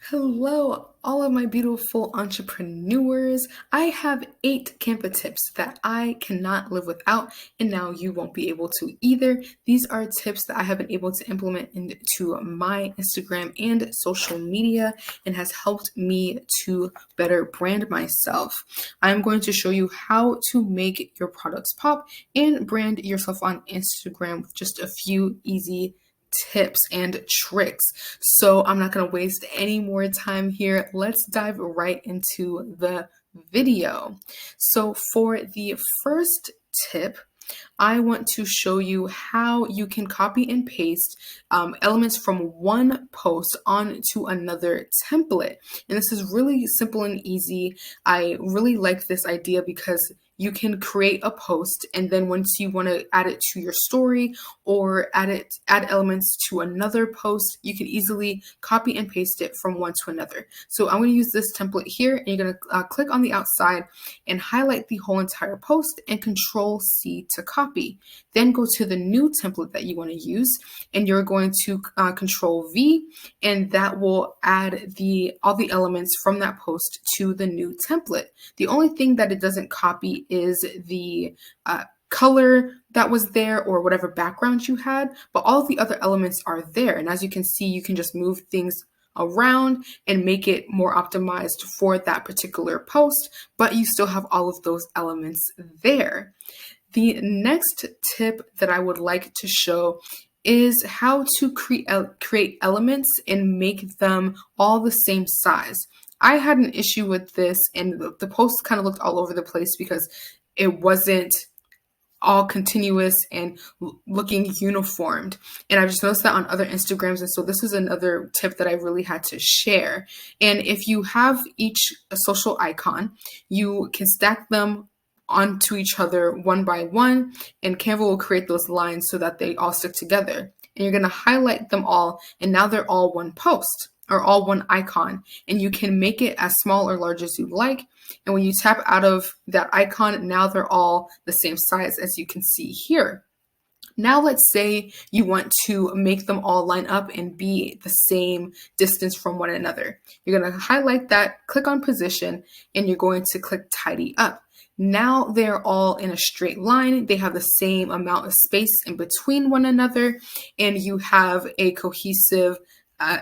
Hello, all of my beautiful entrepreneurs. I have 8 Canva tips that I cannot live without, and now you won't be able to either. These are tips that I have been able to implement into my Instagram and social media and has helped me to better brand myself. I'm going to show you how to make your products pop and brand yourself on Instagram with just a few easy tips and tricks. So I'm not going to waste any more time here. Let's dive right into the video. So for the first tip, I want to show you how you can copy and paste elements from one post onto another template. And this is really simple and easy. I really like this idea because you can create a post, and then once you want to add it to your story or add elements to another post, you can easily copy and paste it from one to another. So I'm going to use this template here, and you're going to click on the outside and highlight the whole entire post and Control C to copy. Then go to the new template that you want to use, and you're going to Control V, and that will add all the elements from that post to the new template. The only thing that it doesn't copy is the color that was there or whatever background you had, but all the other elements are there. And as you can see, you can just move things around and make it more optimized for that particular post, but you still have all of those elements there. The next tip that I would like to show is how to create elements and make them all the same size. I had an issue with this, and the post kind of looked all over the place because it wasn't all continuous and looking uniformed. And I just noticed that on other Instagrams. And so this is another tip that I really had to share. And if you have each a social icon, you can stack them onto each other one by one, and Canva will create those lines so that they all stick together. And you're going to highlight them all, and now they're all one post or all one icon, and you can make it as small or large as you like. And when you tap out of that icon, now they're all the same size as you can see here. Now let's say you want to make them all line up and be the same distance from one another. You're going to highlight that, click on position, and you're going to click tidy up. Now they're all in a straight line. They have the same amount of space in between one another, and you have a cohesive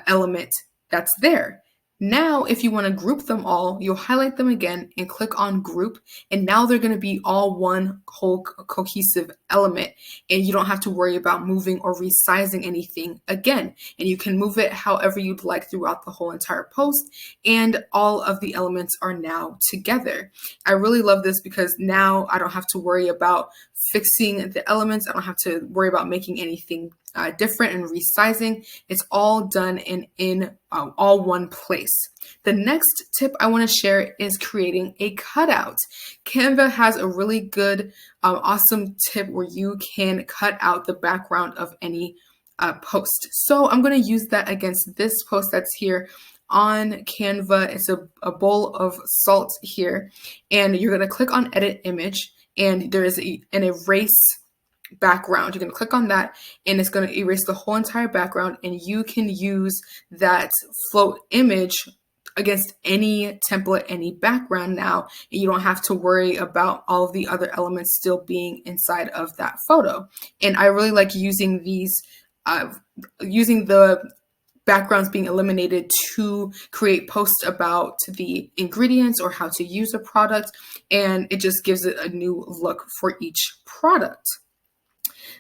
element that's there. Now, if you want to group them all, you'll highlight them again and click on group, and now they're going to be all one whole cohesive element, and you don't have to worry about moving or resizing anything again. And you can move it however you'd like throughout the whole entire post, and all of the elements are now together. I really love this because now I don't have to worry about fixing the elements. I don't have to worry about making anything different and resizing. It's all done in all one place. The next tip I want to share is creating a cutout. Canva has a really good, awesome tip where you can cut out the background of any post. So I'm going to use that against this post that's here on Canva. It's a bowl of salt here, and you're going to click on edit image, and there is an erase background. You're going to click on that, and it's going to erase the whole entire background, and you can use that float image against any template, any background now, and you don't have to worry about all of the other elements still being inside of that photo. And I really like using these, using the backgrounds being eliminated to create posts about the ingredients or how to use a product, and it just gives it a new look for each product.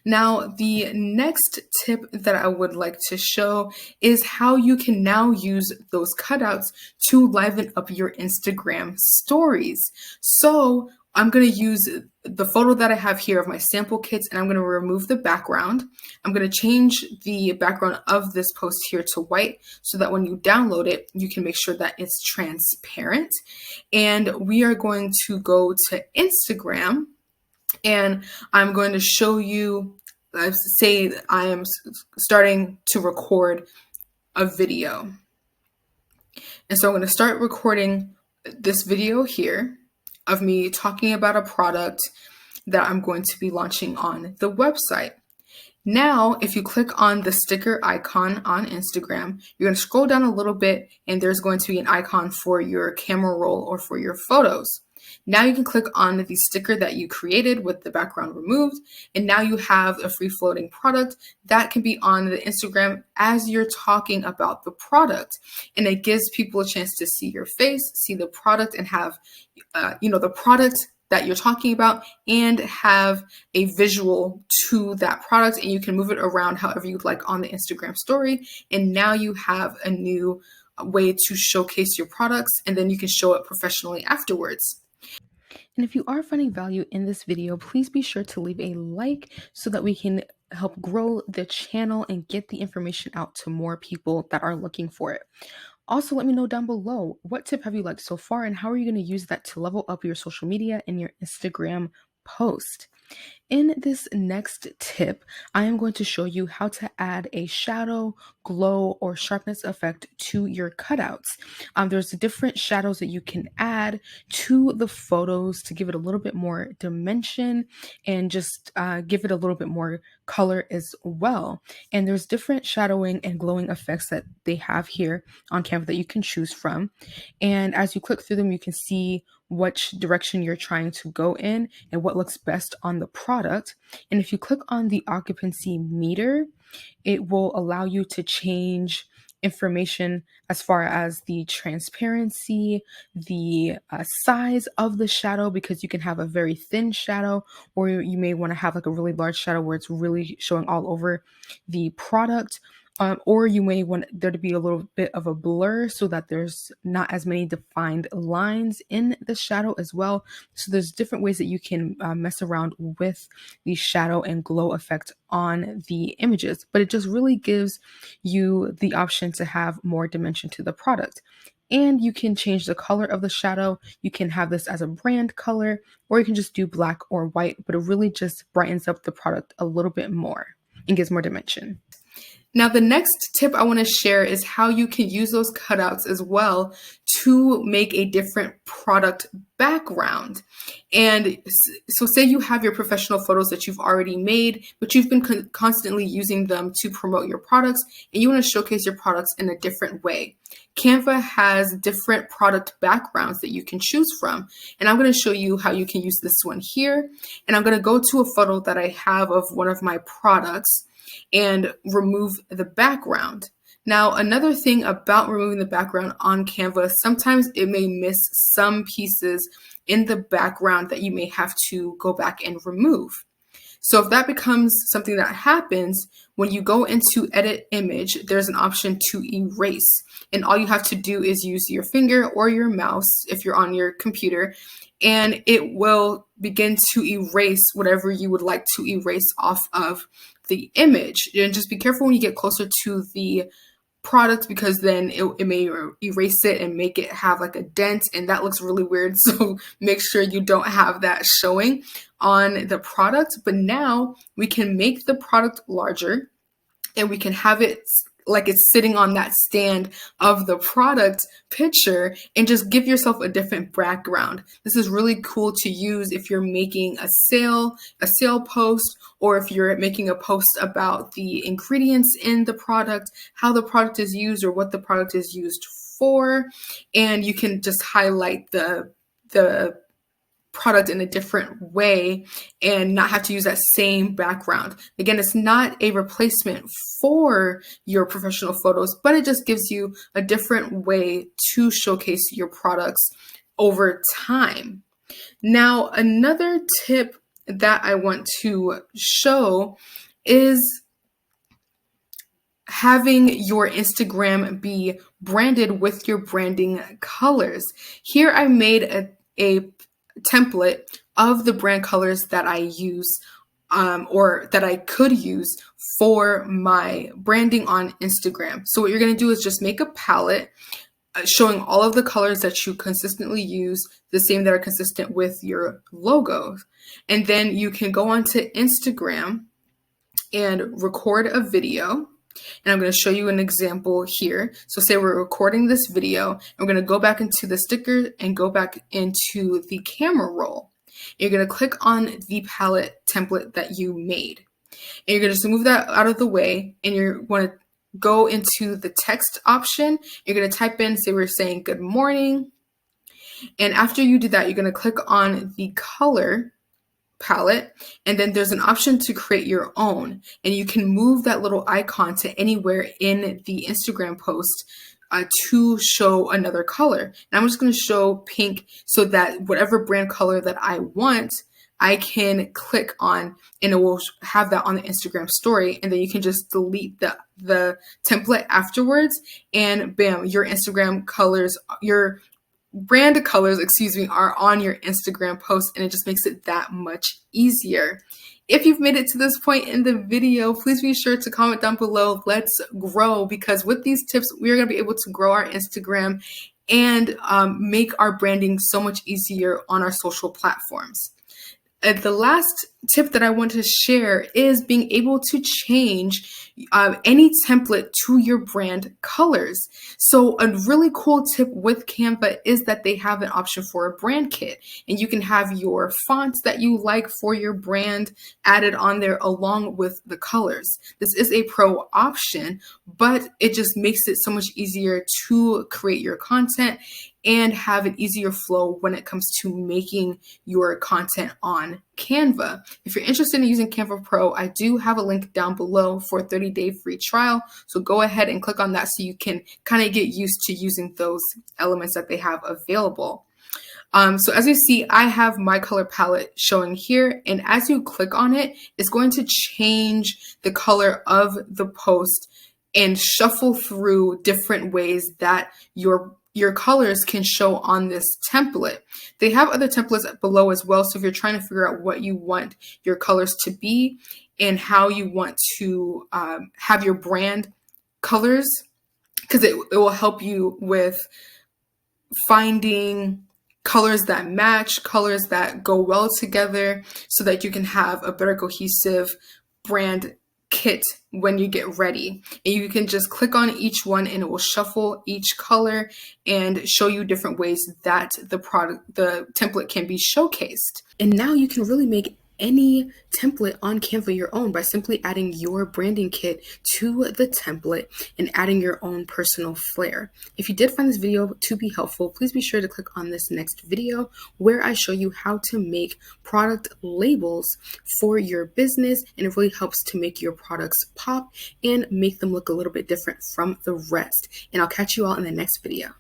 Now, the next tip that I would like to show is how you can now use those cutouts to liven up your Instagram stories. So I'm going to use the photo that I have here of my sample kits, and I'm going to remove the background. I'm going to change the background of this post here to white so that when you download it, you can make sure that it's transparent. And we are going to go to Instagram, and I'm going to show you, say I am starting to record a video. And so I'm going to start recording this video here of me talking about a product that I'm going to be launching on the website. Now, if you click on the sticker icon on Instagram, you're going to scroll down a little bit and there's going to be an icon for your camera roll or for your photos. Now you can click on the sticker that you created with the background removed, and now you have a free floating product that can be on the Instagram as you're talking about the product. And it gives people a chance to see your face, see the product, and have the product that you're talking about and have a visual to that product, and you can move it around however you'd like on the Instagram story. And now you have a new way to showcase your products, and then you can show it professionally afterwards. And if you are finding value in this video, please be sure to leave a like so that we can help grow the channel and get the information out to more people that are looking for it. Also, let me know down below, what tip have you liked so far and how are you going to use that to level up your social media and your Instagram post? In this next tip, I am going to show you how to add a shadow, glow, or sharpness effect to your cutouts. There's different shadows that you can add to the photos to give it a little bit more dimension and just give it a little bit more color as well. And there's different shadowing and glowing effects that they have here on Canva that you can choose from. And as you click through them, you can see which direction you're trying to go in and what looks best on the product. And if you click on the occupancy meter, it will allow you to change information as far as the transparency, the size of the shadow, because you can have a very thin shadow, or you may want to have like a really large shadow where it's really showing all over the product. Or you may want there to be a little bit of a blur so that there's not as many defined lines in the shadow as well. So there's different ways that you can mess around with the shadow and glow effect on the images, but it just really gives you the option to have more dimension to the product. And you can change the color of the shadow. You can have this as a brand color, or you can just do black or white, but it really just brightens up the product a little bit more and gives more dimension. Now, the next tip I want to share is how you can use those cutouts as well to make a different product background. And so say you have your professional photos that you've already made, but you've been constantly using them to promote your products, and you want to showcase your products in a different way. Canva has different product backgrounds that you can choose from. And I'm going to show you how you can use this one here. And I'm going to go to a photo that I have of one of my products and remove the background. Now, another thing about removing the background on Canva, sometimes it may miss some pieces in the background that you may have to go back and remove. So if that becomes something that happens, when you go into edit image, there's an option to erase. And all you have to do is use your finger or your mouse if you're on your computer, and it will begin to erase whatever you would like to erase off of the image. And just be careful when you get closer to the product, because then it may erase it and make it have like a dent, and that looks really weird. So make sure you don't have that showing on the product. But now we can make the product larger, and we can have it like it's sitting on that stand of the product picture, and just give yourself a different background. This is really cool to use if you're making a sale post, or if you're making a post about the ingredients in the product, how the product is used, or what the product is used for. And you can just highlight the product in a different way and not have to use that same background. Again, it's not a replacement for your professional photos, but it just gives you a different way to showcase your products over time. Now, another tip that I want to show is having your Instagram be branded with your branding colors. Here I made a template of the brand colors that I use or that I could use for my branding on Instagram. So what you're going to do is just make a palette showing all of the colors that you consistently use, the same that are consistent with your logos. And then you can go onto Instagram and record a video. And I'm going to show you an example here. So say we're recording this video, and we're going to go back into the sticker and go back into the camera roll. You're going to click on the palette template that you made. And you're going to just move that out of the way, and you're going to go into the text option. You're going to type in, say we're saying good morning. And after you do that, you're going to click on the color palette, and then there's an option to create your own, and you can move that little icon to anywhere in the Instagram post to show another color. And I'm just going to show pink so that whatever brand color that I want, I can click on, and it will have that on the Instagram story. And then you can just delete the template afterwards, and bam, your Instagram colors, your brand colors, are on your Instagram post, and it just makes it that much easier. If you've made it to this point in the video, please be sure to comment down below. Let's grow, because with these tips, we're going to be able to grow our Instagram and make our branding so much easier on our social platforms. The last tip that I want to share is being able to change any template to your brand colors. So a really cool tip with Canva is that they have an option for a brand kit, and you can have your fonts that you like for your brand added on there along with the colors. This is a pro option, but it just makes it so much easier to create your content and have an easier flow when it comes to making your content on Canva. If you're interested in using Canva Pro, I do have a link down below for a 30-day free trial. So go ahead and click on that so you can kind of get used to using those elements that they have available. So as you see, I have my color palette showing here, and as you click on it, it's going to change the color of the post and shuffle through different ways that your colors can show on this template. They have other templates below as well, so if you're trying to figure out what you want your colors to be and how you want to have your brand colors, because it will help you with finding colors that match, colors that go well together, so that you can have a better cohesive brand kit when you get ready. And you can just click on each one, and it will shuffle each color and show you different ways that the template can be showcased. And now you can really make any template on Canva your own by simply adding your branding kit to the template and adding your own personal flair. If you did find this video to be helpful, please be sure to click on this next video where I show you how to make product labels for your business, and it really helps to make your products pop and make them look a little bit different from the rest. And I'll catch you all in the next video.